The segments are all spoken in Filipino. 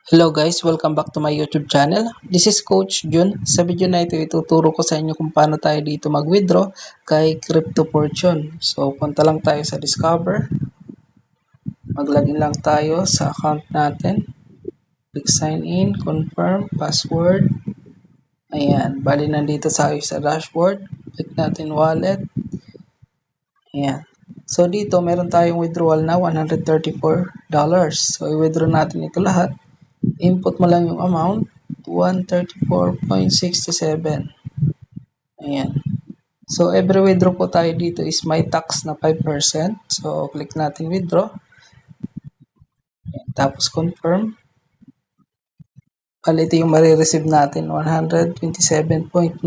Hello guys, welcome back to my YouTube channel. This is Coach Jun. Sa video na ito, ituturo ko sa inyo kung paano tayo dito mag-withdraw kay Crypto Fortune. So, punta lang tayo sa Discover. Mag-login lang tayo sa account natin. Click sign in, confirm, password. Ayan, bali nandito tayo sa dashboard. Click natin wallet. Ayan. So, dito meron tayong withdrawal na $134. So, i-withdraw natin ito lahat. Input mo lang yung amount, 134.67. Ayan. So, every withdraw po tayo dito is may tax na 5%. So, click natin withdraw. Ayan. Tapos, confirm. Ito yung marireceive natin, $127.93.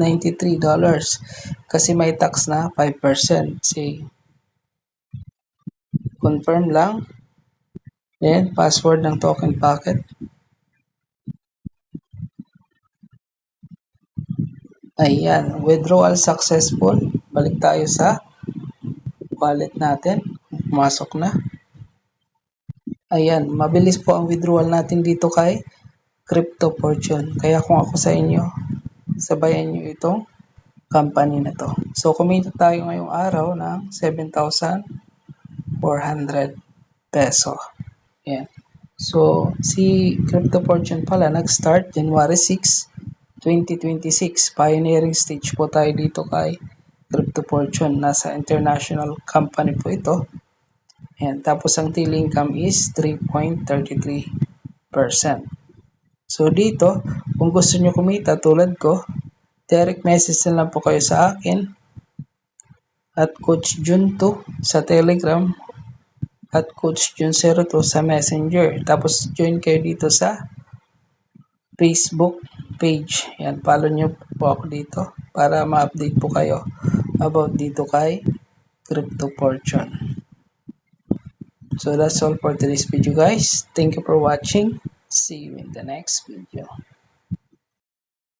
Kasi may tax na 5%. Say, confirm lang. Then, password ng token packet. Ayan, withdrawal successful. Balik tayo sa wallet natin. Pumasok na. Ayan, mabilis po ang withdrawal natin dito kay Crypto Fortune. Kaya kung ako sa inyo, sabayan nyo itong company na to. So, kumita tayo ngayong araw ng 7,400 peso. Ayan. So, si Crypto Fortune pala nag-start January 6, 2026. Pioneering stage po tayo dito kay Crypto Fortune. Nasa international company po ito. Ayan. Tapos ang daily income is 3.33%. So dito, kung gusto nyo kumita tulad ko, direct message na lang po kayo sa akin at Coach Jun 2 sa Telegram at Coach Jun 02 sa Messenger. Tapos join kayo dito sa Facebook page. Yan, follow nyo po ako dito para ma-update po kayo about dito kay Crypto Fortune. So that's all for today's video guys. Thank you for watching. See you in the next video.